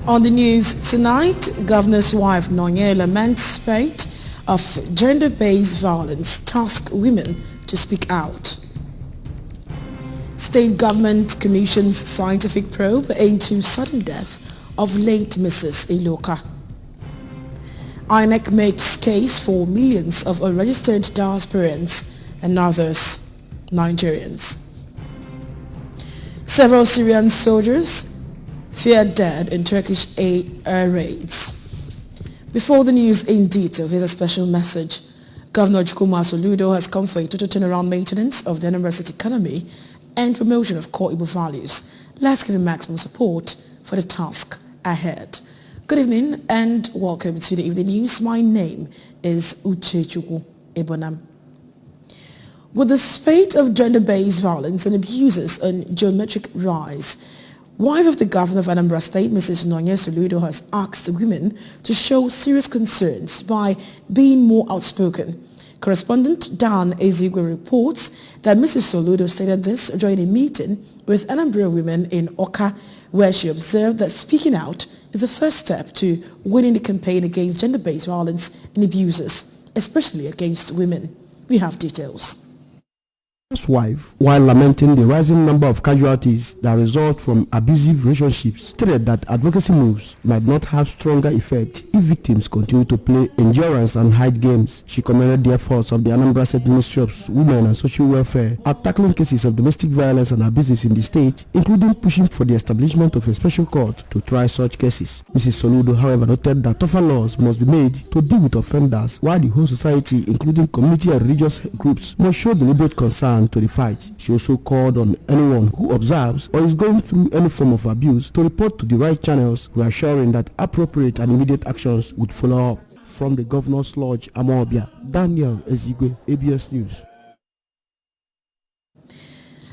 On the news tonight, Governor's wife Nonye laments spate of gender-based violence, task women to speak out. State government commissions scientific probe into sudden death of late Mrs. Iloka. INEC makes case for millions of unregistered diasporans and others, Nigerians. Several Syrian soldiers feared dead in Turkish air raids. Before the news in detail, here's a special message. Governor Chukwuma Soludo has come for a total turnaround maintenance of the Anambra State economy and promotion of core Igbo values. Let's give him maximum support for the task ahead. Good evening and welcome to the evening news. My name is Uchechukwu Ebonam. With the spate of gender-based violence and abuses on geometric rise, wife of the governor of Anambra State, Mrs. Nonye Soludo, has asked women to show serious concerns by being more outspoken. Correspondent Dan Ezigwe reports that Mrs. Soludo stated this during a meeting with Anambra women in Oka, where she observed that speaking out is the first step to winning the campaign against gender-based violence and abuses, especially against women. We have details. Wife, while lamenting the rising number of casualties that result from abusive relationships, stated that advocacy moves might not have stronger effect if victims continue to play endurance and hide games. She commended the efforts of the Anambra State Ministry of Women and Social Welfare at tackling cases of domestic violence and abuses in the state, including pushing for the establishment of a special court to try such cases. Mrs. Soludo, however, noted that tougher laws must be made to deal with offenders, while the whole society, including community and religious groups, must show deliberate concern to the fight. She also called on anyone who observes or is going through any form of abuse to report to the right channels, reassuring that appropriate and immediate actions would follow up. From the Governor's Lodge, Amawbia, Daniel Ezigwe, ABS News.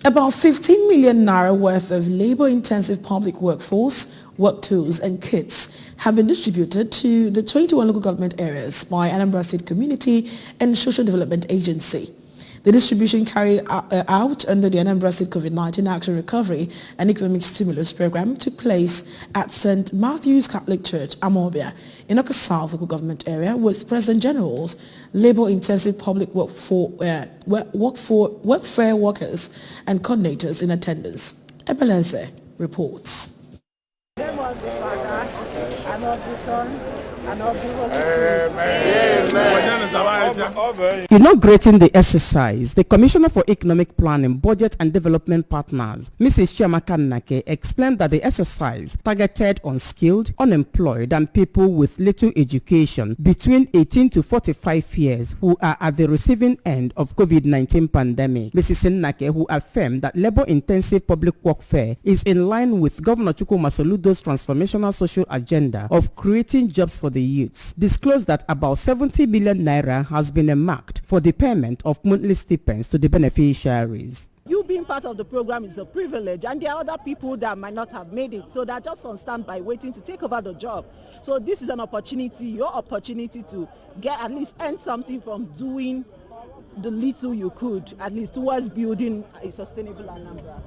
About 15 million naira worth of labor-intensive public workforce, work tools and kits have been distributed to the 21 local government areas by Anambra State Community and Social Development Agency. The distribution carried out under the Anambra State COVID-19 Action Recovery and Economic Stimulus Program took place at St. Matthew's Catholic Church, Amawbia, in Oka South local government area, with President General's labor-intensive public workfare workers and coordinators in attendance. Ebeleze reports. In the name of the Father, and of the Son, and of the Holy Spirit. Amen. Inaugurating the exercise, the Commissioner for Economic Planning, Budget and Development Partners, Mrs. Chiamaka Nnake, explained that the exercise targeted on skilled, unemployed and people with little education between 18 to 45 years who are at the receiving end of COVID-19 pandemic. Mrs. Nnake, who affirmed that labor-intensive public workfare is in line with Governor Chukwuma Soludo's transformational social agenda of creating jobs for the youths, disclosed that about 70 billion naira has been earmarked for the payment of monthly stipends to the beneficiaries. You being part of the program is a privilege, and there are other people that might not have made it, so they're just on standby waiting to take over the job. So this is an opportunity, your opportunity to get at least earn something from doing the little you could, at least towards building a sustainable Anambra.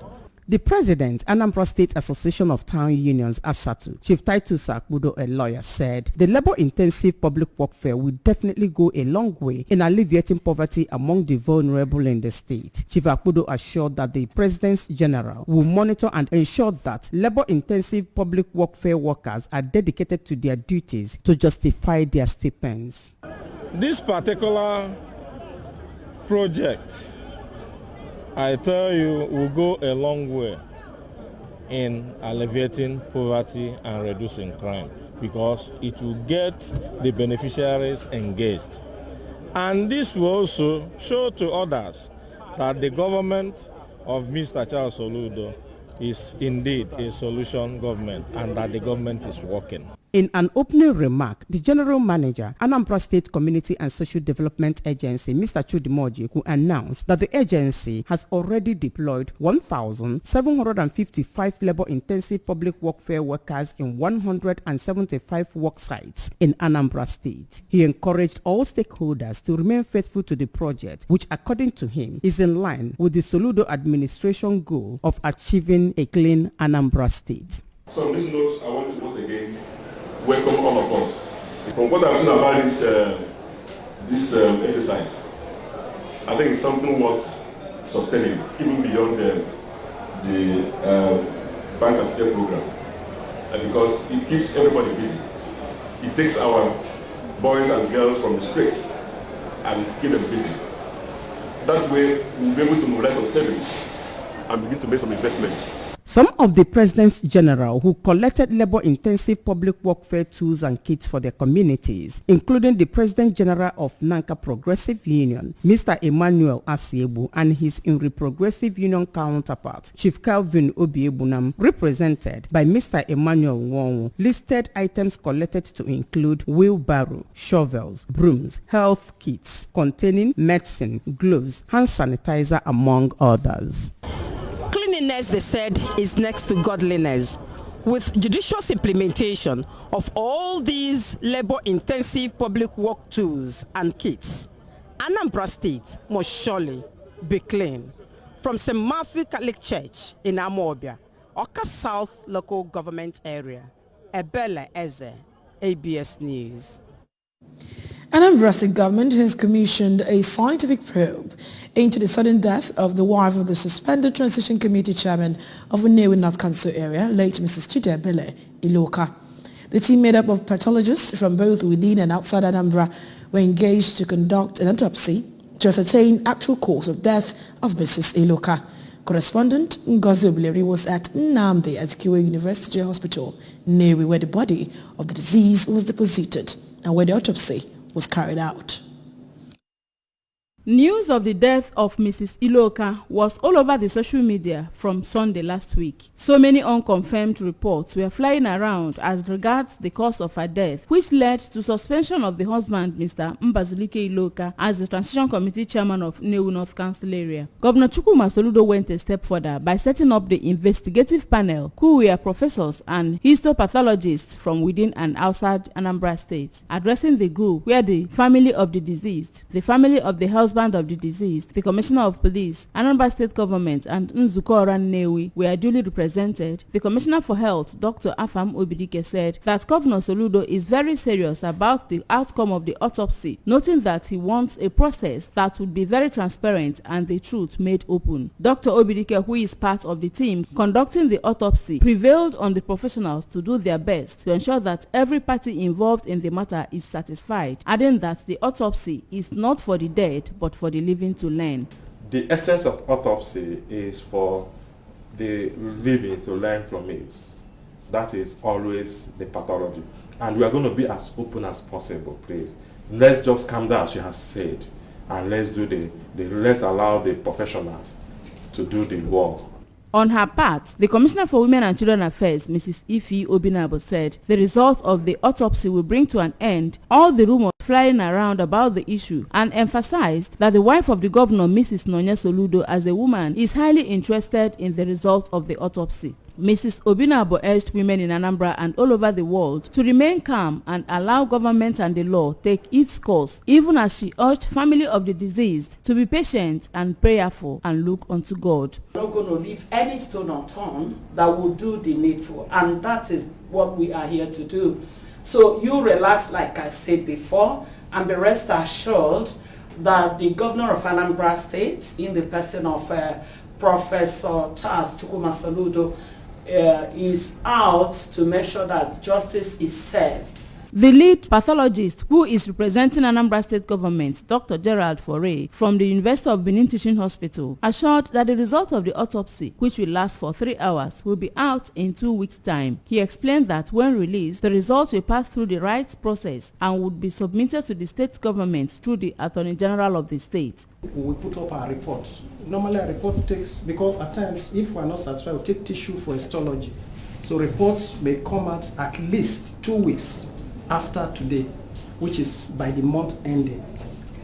The president, Anambra State Association of Town Unions, ASATU, Chief Titus Akbudo, a lawyer, said the labor-intensive public workfare will definitely go a long way in alleviating poverty among the vulnerable in the state. Chief Akbudo assured that the President's General will monitor and ensure that labor-intensive public workfare workers are dedicated to their duties to justify their stipends. This particular project, I tell you, will go a long way in alleviating poverty and reducing crime, because it will get the beneficiaries engaged. And this will also show to others that the government of Mr. Charles Soludo is indeed a solution government and that the government is working. In an opening remark, the General Manager, Anambra State Community and Social Development Agency, Mr. Chudimoji, who announced that the agency has already deployed 1,755 labor-intensive public workfare workers in 175 work sites in Anambra State. He encouraged all stakeholders to remain faithful to the project, which, according to him, is in line with the Soludo administration goal of achieving a clean Anambra State. So on this note, I want to once again welcome all of us. From what I've seen about this exercise, I think it's something worth sustaining, even beyond the bank assistance program, because it keeps everybody busy. It takes our boys and girls from the streets and keep them busy. That way, we'll be able to mobilize some savings and begin to make some investments. Some of the Presidents General who collected labor-intensive public warfare tools and kits for their communities, including the President General of Nanka Progressive Union, Mr. Emmanuel Asiebu, and his Inri Progressive Union counterpart, Chief Calvin Obiebunam, represented by Mr. Emmanuel Wong, listed items collected to include wheelbarrow, shovels, brooms, health kits containing medicine, gloves, hand sanitizer, among others. Cleanliness, they said, is next to godliness. With judicious implementation of all these labor-intensive public work tools and kits, Anambra State must surely be clean. From St. Matthew Catholic Church in Amobia, Oka South Local Government Area, Ebele Eze, ABS News. Anambra State government has commissioned a scientific probe into the sudden death of the wife of the suspended Transition Committee chairman of Nnewi North Council area, late Mrs. Chidebele Iloka. The team made up of pathologists from both within and outside Anambra were engaged to conduct an autopsy to ascertain actual cause of death of Mrs. Iloka. Correspondent Ngozi Obileri was at Nnamdi Azikiwe University Hospital, Nnewi, where the body of the deceased was deposited and where the autopsy was carried out. News of the death of Mrs. Iloka was all over the social media from Sunday last week. So many unconfirmed reports were flying around as regards the cause of her death, which led to suspension of the husband, Mr. Mbazulike Iloka, as the Transition Committee chairman of Nnewi North Council area. Governor Chukwuma Soludo went a step further by setting up the investigative panel, who were professors and histopathologists from within and outside Anambra State, addressing the group where the family of the deceased, the family of the husband of the deceased, the Commissioner of Police, Anambra State Government, and Nzuko Nnewi were duly represented. The Commissioner for Health, Dr. Afam Obidike, said that Governor Soludo is very serious about the outcome of the autopsy, noting that he wants a process that would be very transparent and the truth made open. Dr. Obidike, who is part of the team conducting the autopsy, prevailed on the professionals to do their best to ensure that every party involved in the matter is satisfied, adding that the autopsy is not for the dead but for the living to learn. The essence of autopsy is for the living to learn from it. That is always the pathology. And we are going to be as open as possible, please. Let's just calm down, as you have said, and let's do let's allow the professionals to do the work. On her part, the Commissioner for Women and Children Affairs, Mrs. Ifi Obinabo, said the result of the autopsy will bring to an end all the rumors flying around about the issue, and emphasized that the wife of the governor, Mrs. Nonya Soludo, as a woman, is highly interested in the result of the autopsy. Mrs. Obinabo urged women in Anambra and all over the world to remain calm and allow government and the law take its course, even as she urged family of the deceased to be patient and prayerful and look unto God. We're not going to leave any stone unturned that will do the needful, and that is what we are here to do. So you relax, like I said before, and be rest assured that the governor of Anambra State, in the person of Professor Charles Chukwuma Soludo, is out to make sure that justice is served. The lead pathologist, who is representing Anambra State Government, Dr. Gerald Foray, from the University of Benin Teaching Hospital, assured that the result of the autopsy, which will last for 3 hours, will be out in 2 weeks' time. He explained that when released, the results will pass through the rights process and would be submitted to the state government through the Attorney General of the state. We put up our report. Normally a report takes, because at times if we are not satisfied, we take tissue for histology. So reports may come out at least 2 weeks after today, which is by the month ending.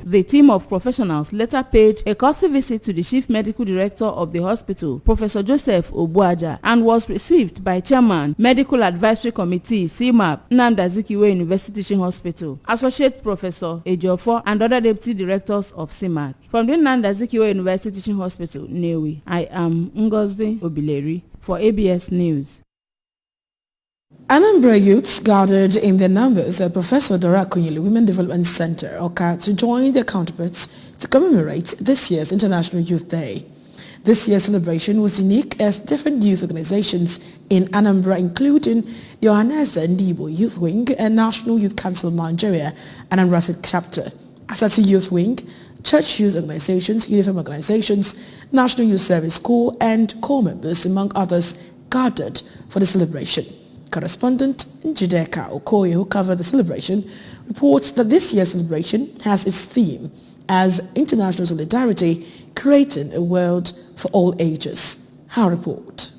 The team of professionals later paid a courtesy visit to the Chief Medical Director of the hospital, Professor Joseph Obuaja, and was received by Chairman, Medical Advisory Committee, CMAP, Nnamdi Azikiwe University Teaching Hospital, Associate Professor Ejiofor, and other Deputy Directors of CMAC. From the Nnamdi Azikiwe University Teaching Hospital, Nnewi, I am Ngozi Obileri for ABS News. Anambra youths gathered in their numbers at Professor Dora Akunyili Women Development Center, Oka, to join their counterparts to commemorate this year's International Youth Day. This year's celebration was unique as different youth organizations in Anambra, including the Ohanaeze Ndigbo Youth Wing and National Youth Council of Nigeria, Anambra State Chapter, Asati Youth Wing, church youth organizations, uniform organizations, National Youth Service Corps, and corps members, among others, gathered for the celebration. Correspondent Njideka Okoye, who covered the celebration, reports that this year's celebration has its theme as International Solidarity, creating a world for all ages. Her report.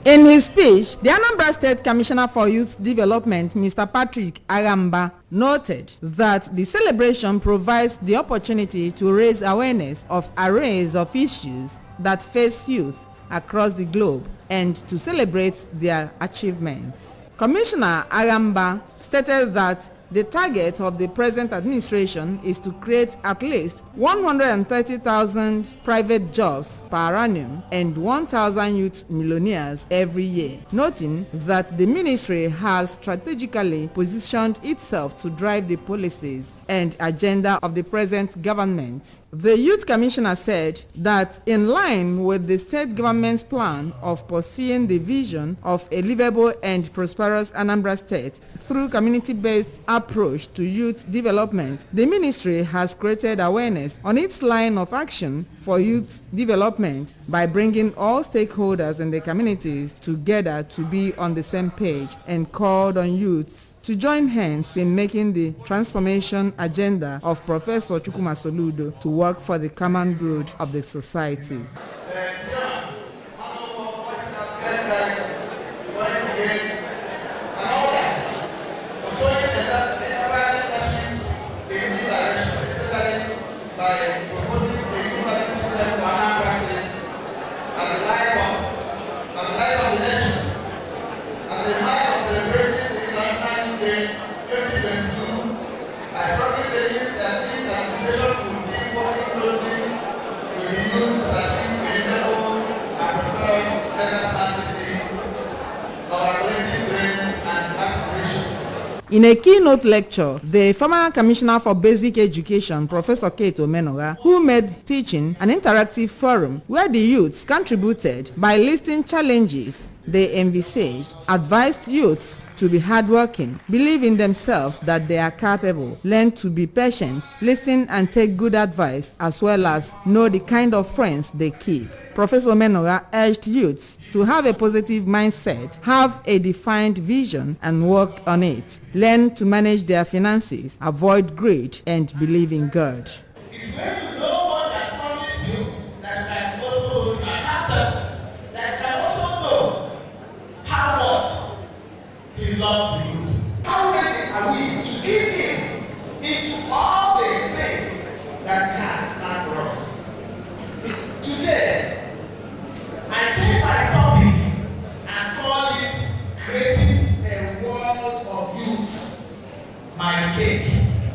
In his speech, the Anambra State Commissioner for Youth Development, Mr. Patrick Agamba, noted that the celebration provides the opportunity to raise awareness of arrays of issues that face youth across the globe and to celebrate their achievements. Commissioner Agamba stated that the target of the present administration is to create at least 130,000 private jobs per annum and 1,000 youth millionaires every year, noting that the ministry has strategically positioned itself to drive the policies and agenda of the present government. The Youth Commissioner said that in line with the state government's plan of pursuing the vision of a livable and prosperous Anambra State through community-based approach to youth development, the ministry has created awareness on its line of action for youth development by bringing all stakeholders in the communities together to be on the same page and called on youths to join hands in making the transformation agenda of Professor Chukwuma Soludo to work for the common good of the society. In a keynote lecture, the former Commissioner for Basic Education, Professor Kate Omenora, who made teaching an interactive forum where the youths contributed by listing challenges they envisaged, advised youths to be hardworking, believe in themselves that they are capable, learn to be patient, listen and take good advice, as well as know the kind of friends they keep. Professor Menora urged youths to have a positive mindset, have a defined vision and work on it, learn to manage their finances, avoid greed and believe in God. It's when you know what has promised you that can also happen, that can also know how much He loves you. How ready are we to give Him into all the things that He has planned for us? Today, I change my topic and call it Creating a World of Youth. My cake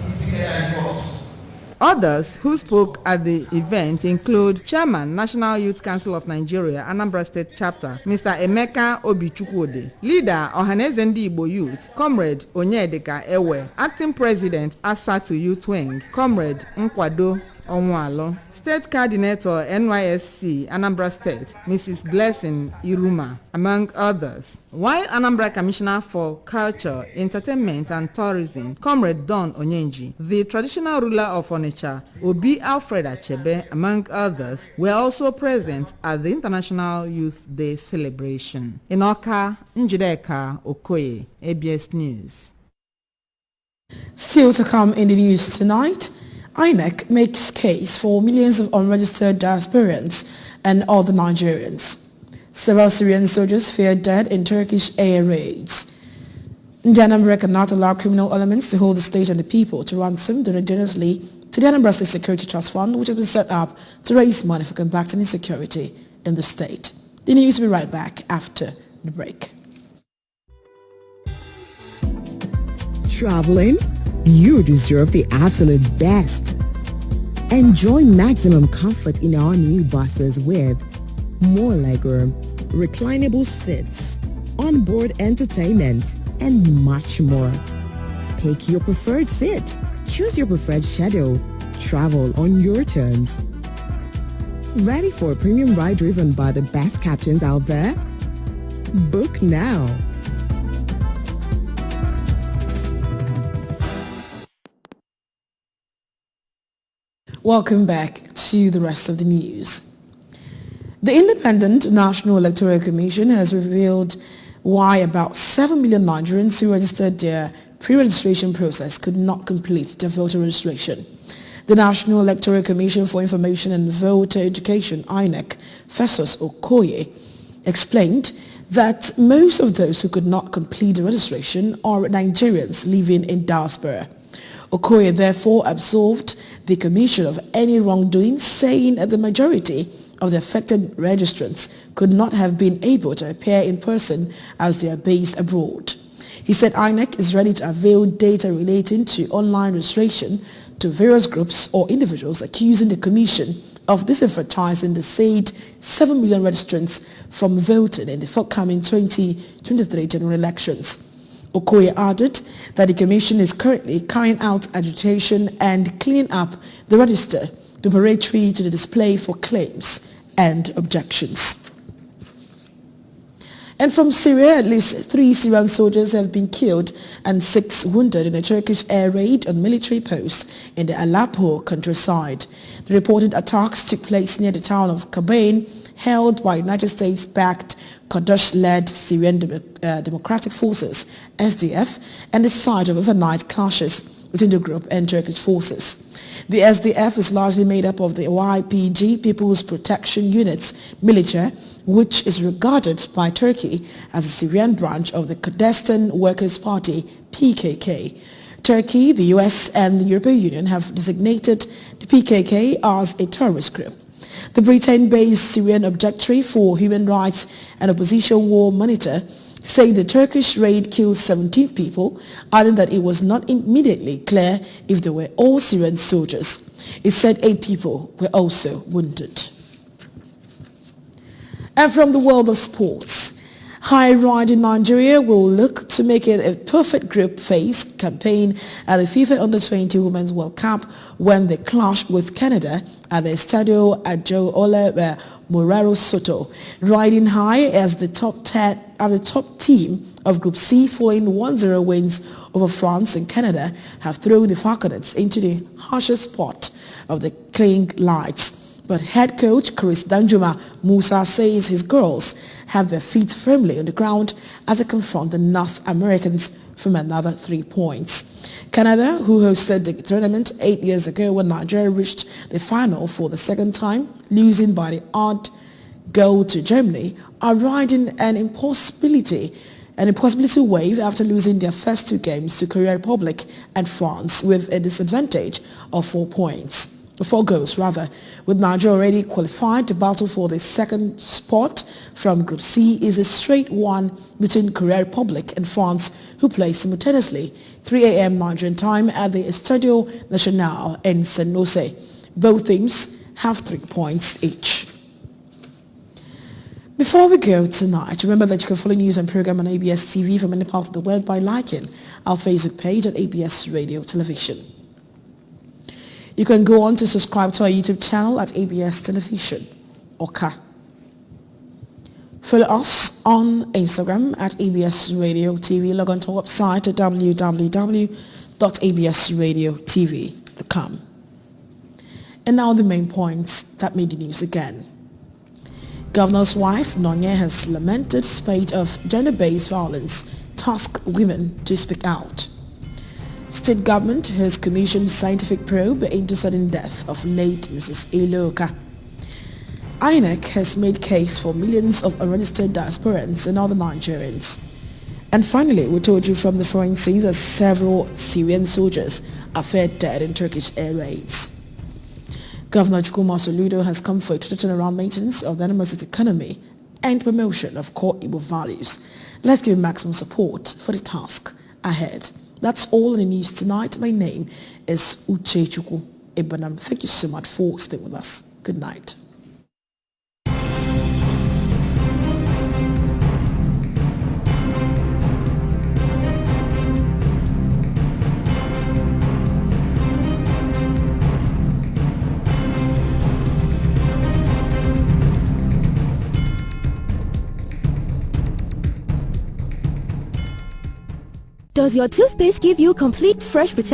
is bigger than yours. Others who spoke at the event include Chairman, National Youth Council of Nigeria, Anambra State Chapter, Mr. Emeka Obichukwode, Leader, Ohanaeze Ndigbo Youth, Comrade Onyedika Ewe, Acting President, Asatu Youth Wing, Comrade Nkwado Onwalo, State Coordinator, NYSC, Anambra State, Mrs. Blessing Iruma, among others. While Anambra Commissioner for Culture, Entertainment and Tourism, Comrade Don Onyenji, the traditional ruler of Onitsha, Obi Alfred Achebe, among others, were also present at the International Youth Day celebration. In Oka, Njideka Okoye, ABS News. Still to come in the news tonight, INEC makes case for millions of unregistered diasporans and other Nigerians. Several Syrian soldiers fear dead in Turkish air raids. The Anambra cannot allow criminal elements to hold the state and the people to ransom donated generously to the Anambra State Security Trust Fund, which has been set up to raise money for combating insecurity in the state. The news will be right back after the break. Traveling? You deserve the absolute best. Enjoy maximum comfort in our new buses with more legroom, reclinable seats, onboard entertainment, and much more. Pick your preferred seat. Choose your preferred schedule. Travel on your terms. Ready for a premium ride driven by the best captains out there? Book now. Welcome back to the rest of the news. The Independent National Electoral Commission has revealed why about 7 million Nigerians who registered their pre-registration process could not complete their voter registration. The National Electoral Commission for Information and Voter Education, INEC, Festus Okoye, explained that most of those who could not complete the registration are Nigerians living in diaspora. Okoye therefore absolved the commission of any wrongdoing, saying that the majority of the affected registrants could not have been able to appear in person as they are based abroad. He said INEC is ready to avail data relating to online registration to various groups or individuals accusing the commission of disenfranchising the said 7 million registrants from voting in the forthcoming 2023 general elections. Okoye added that the commission is currently carrying out agitation and cleaning up the register preparatory to the display for claims and objections. And from Syria, at least 3 Syrian soldiers have been killed and 6 wounded in a Turkish air raid on military posts in the Aleppo countryside. The reported attacks took place near the town of Kobane, held by United States-backed Kurdish-led Syrian Democratic Forces, SDF, and the site of overnight clashes between the group and Turkish forces. The SDF is largely made up of the YPG, People's Protection Units militia, which is regarded by Turkey as a Syrian branch of the Kurdistan Workers' Party, PKK. Turkey, the US, and the European Union have designated the PKK as a terrorist group. The Britain-based Syrian Observatory for Human Rights and Opposition War Monitor say the Turkish raid killed 17 people, adding that it was not immediately clear if they were all Syrian soldiers. It said 8 people were also wounded. And from the world of sports, High Ride in Nigeria will look to make it a perfect group phase campaign at the FIFA Under-20 Women's World Cup when they clash with Canada at the Estadio Ajo Ole Moraro Soto. Riding High as the top team of Group C following 1-0 wins over France and Canada have thrown the Falconets into the harshest spot of the Kling Lights. But head coach Chris Danjuma Musa says his girls have their feet firmly on the ground as they confront the North Americans from another 3 points. Canada, who hosted the tournament 8 years ago when Nigeria reached the final for the second time, losing by the odd goal to Germany, are riding an impossibility wave after losing their first 2 games to Korea Republic and France with a disadvantage of 4 goals, with Nigeria already qualified. The battle for the second spot from Group C is a straight one between Korea Republic and France, who play simultaneously 3 a.m. Nigerian time at the Estadio Nacional in San Jose. Both teams have 3 points each. Before we go tonight, remember that you can follow news and program on ABS TV from any part of the world by liking our Facebook page at ABS Radio Television. You can go on to subscribe to our YouTube channel at ABS Television, Oka. Follow us on Instagram at ABS Radio TV. Log on to our website at www.absradiotv.com. And now the main points that made the news again. Governor's wife, Nonye, has lamented spate of gender-based violence, tasked women to speak out. State government has commissioned scientific probe into sudden death of late Mrs. Iloka. INEC has made case for millions of unregistered diasporans and other Nigerians. And finally, we told you from the foreign scenes that several Syrian soldiers are found dead in Turkish air raids. Governor Chukwuma Soludo has come for a total turnaround maintenance of the Anambra economy and promotion of core Igbo values. Let's give maximum support for the task ahead. That's all in the news tonight. My name is Uche Chukwu Ibanam. Thank you so much for staying with us. Good night. Does your toothpaste give you complete fresh protection